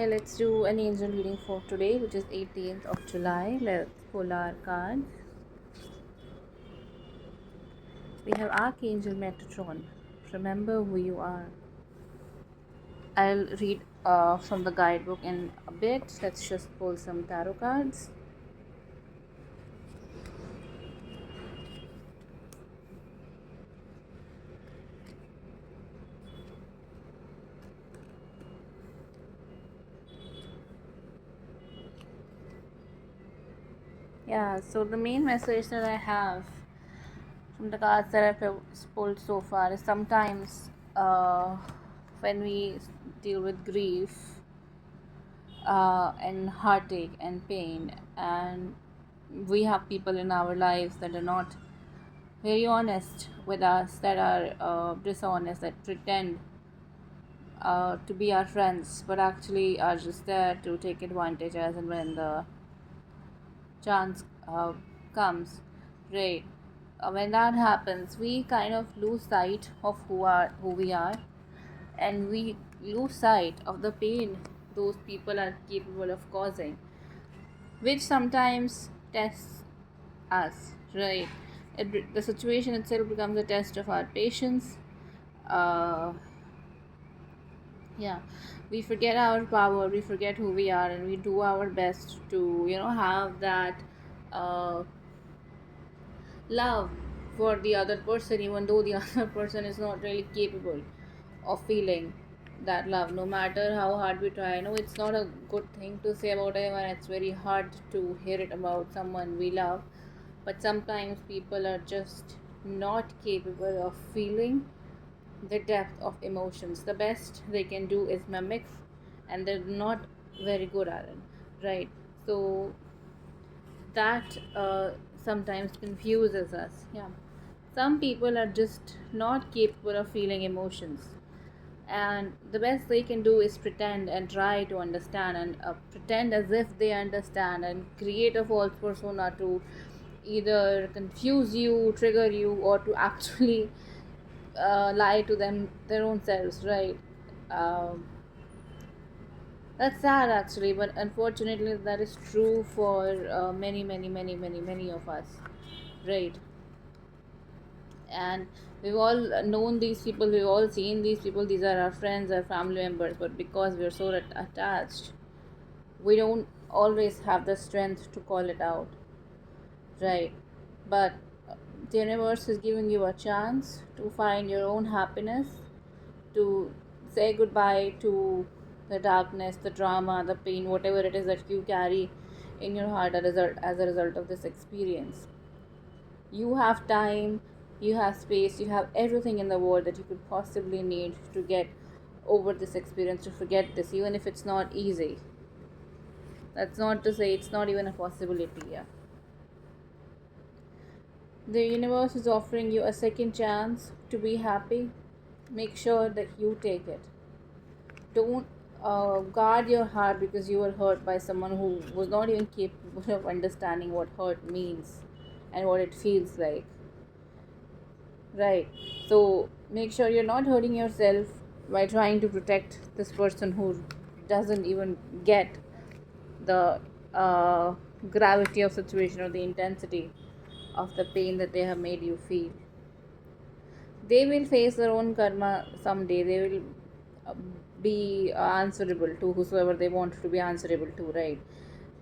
Hi, let's do an angel reading for today, which is 18th of July. Let's pull our cards. We have Archangel Metatron. Remember who you are. I'll read from the guidebook in a bit. Let's just pull some tarot cards. Yeah, so the main message that I have from the cards that I've pulled so far is sometimes when we deal with grief and heartache and pain, and we have people in our lives that are not very honest with us, that are dishonest, that pretend to be our friends but actually are just there to take advantage as and when the chance comes, right? When that happens, we kind of lose sight of who we are, and we lose sight of the pain those people are capable of causing, which sometimes tests us, right? The situation itself becomes a test of our patience. uh, yeah, we forget our power, we forget who we are, and we do our best to have that uh, love for the other person, even though the other person is not really capable of feeling that love, no matter how hard we try. I know it's not a good thing to say about anyone, it's very hard to hear it about someone we love, but sometimes people are just not capable of feeling the depth of emotions. The best they can do is mimic, and they're not very good at it, right? So that sometimes confuses us. Yeah, some people are just not capable of feeling emotions, and the best they can do is pretend and try to understand, and pretend as if they understand, and create a false persona to either confuse you, trigger you, or to actually lie to them their own selves, right? um, that's sad actually, but unfortunately that is true for many of us, right? And we've all known these people, we've all seen these people, these are our friends, our family members, but because we're so attached, we don't always have the strength to call it out, right? But the universe is giving you a chance to find your own happiness, to say goodbye to the darkness, the drama, the pain, whatever it is that you carry in your heart as a result of this experience. You have time, you have space, you have everything in the world that you could possibly need to get over this experience, to forget this, even if it's not easy. That's not to say it's not even a possibility, yeah. The universe is offering you a second chance to be happy. Make sure that you take it. Don't guard your heart because you were hurt by someone who was not even capable of understanding what hurt means and what it feels like, right? So make sure you're not hurting yourself by trying to protect this person who doesn't even get the gravity of situation or the intensity of the pain that they have made you feel. They will face their own karma someday. They will uh, be answerable to whosoever they want to be answerable to, right?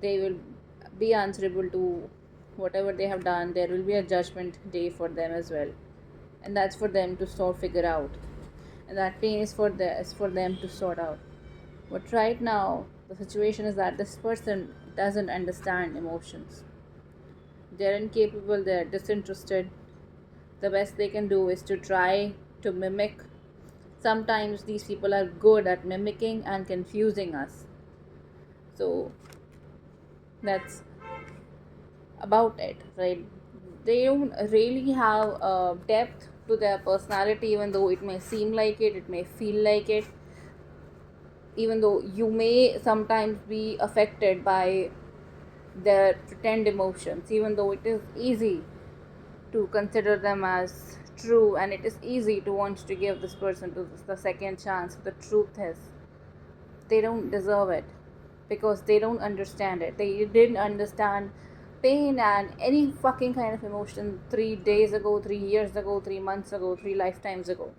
They will be answerable to whatever they have done. There will be a judgment day for them as well, and that's for them to figure out, and that pain is for them to sort out. But right now the situation is that this person doesn't understand emotions. They're incapable, they're disinterested. The best they can do is to try to mimic. Sometimes these people are good at mimicking and confusing us. So that's about it, right? They don't really have depth to their personality, even though it may seem like it may feel like it, even though you may sometimes be affected by their pretend emotions, even though it is easy to consider them as true, and it is easy to want to give this person to the second chance. The truth is, they don't deserve it, because they don't understand it. They didn't understand pain and any fucking kind of emotion 3 days ago, 3 years ago, 3 months ago, 3 lifetimes ago.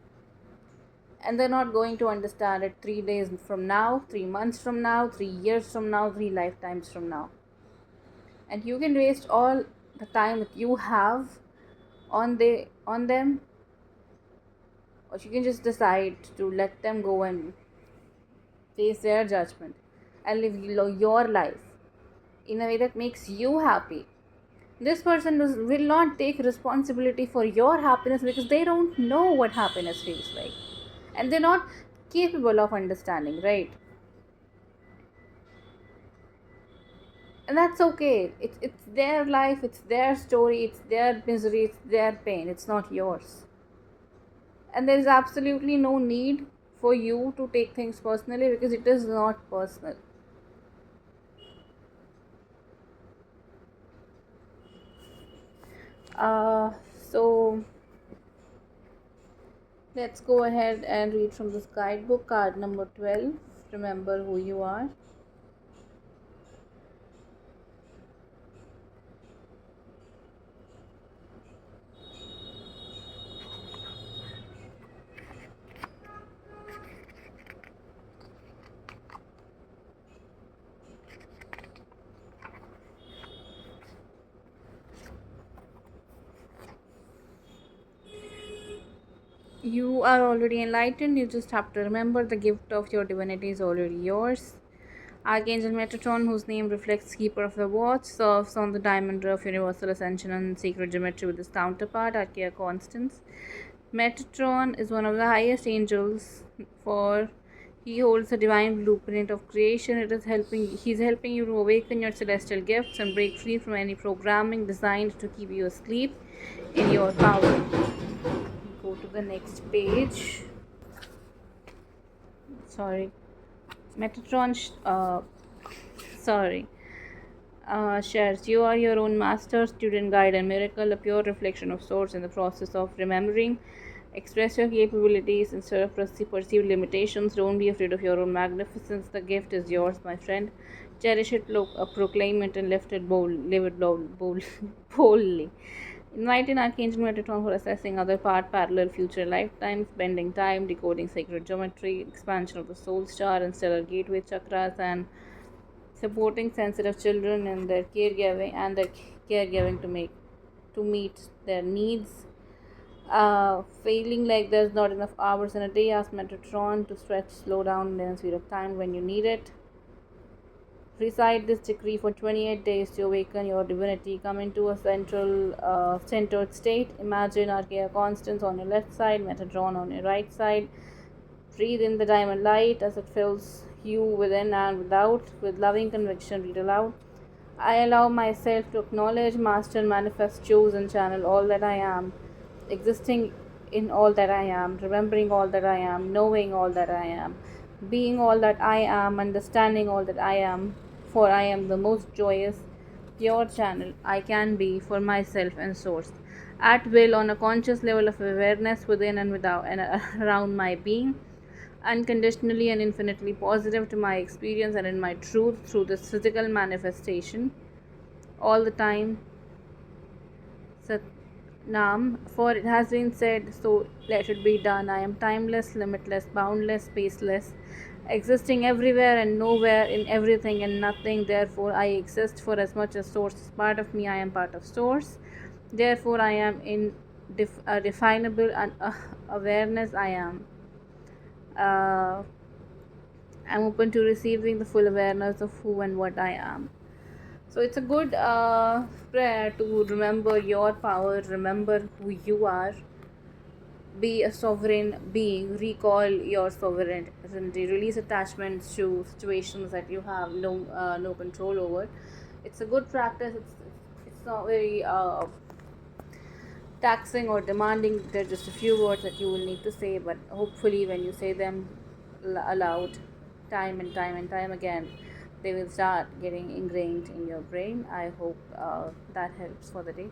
And they're not going to understand it 3 days from now, 3 months from now, 3 years from now, 3 lifetimes from now. And you can waste all the time that you have on them, or you can just decide to let them go and face their judgment and live your life in a way that makes you happy. This person will not take responsibility for your happiness because they don't know what happiness feels like, and they're not capable of understanding, right? And that's okay. It's their life, it's their story, it's their misery, it's their pain, it's not yours. And there is absolutely no need for you to take things personally, because it is not personal. uh so let's go ahead and read from this guidebook, card number 12. Remember who you are. You are already enlightened. You just have to remember the gift of your divinity is already yours. Archangel Metatron, whose name reflects Keeper of the Watch, serves on the diamond of Universal Ascension and Sacred Geometry with his counterpart, Archaea Constance. Metatron is one of the highest angels, for he holds the divine blueprint of creation. He's helping you to awaken your celestial gifts and break free from any programming designed to keep you asleep in your power. Go to the next page. Sorry. Metatron shares, you are your own master, student, guide, and miracle, a pure reflection of source in the process of remembering. Express your capabilities instead of perceived limitations. Don't be afraid of your own magnificence. The gift is yours, my friend. Cherish it, proclaim it, and live it boldly. Enlighten Archangel Metatron for assessing other parallel future lifetimes, bending time, decoding sacred geometry, expansion of the soul star and stellar gateway chakras, and supporting sensitive children and their caregiving to meet their needs. Feeling like there's not enough hours in a day, ask Metatron to stretch, slow down, and then speed of time when you need it. Recite this decree for 28 days to awaken your divinity. Come into a centered state. Imagine Archaea Constance on your left side, Metatron on your right side. Breathe in the diamond light as it fills you within and without. With loving conviction, read aloud. I allow myself to acknowledge, master, manifest, choose, and channel all that I am, existing in all that I am, remembering all that I am, knowing all that I am, being all that I am, understanding all that I am, for I am the most joyous, pure channel I can be for myself and source, at will on a conscious level of awareness within and without and around my being, unconditionally and infinitely positive to my experience and in my truth through this physical manifestation all the time. Sat Nam, for it has been said, so let it be done. I am timeless, limitless, boundless, spaceless, existing everywhere and nowhere, in everything and nothing. Therefore, I exist, for as much as Source is part of me, I am part of Source. Therefore, I am in definable and awareness. Uh, I'm open to receiving the full awareness of who and what I am. So it's a good prayer to remember your power, remember who you are, be a sovereign being, recall your sovereignty, release attachments to situations that you have no control over. It's a good practice. It's not very taxing or demanding. There are just a few words that you will need to say, but hopefully when you say them aloud time and time and time again, they will start getting ingrained in your brain. I hope that helps for the day.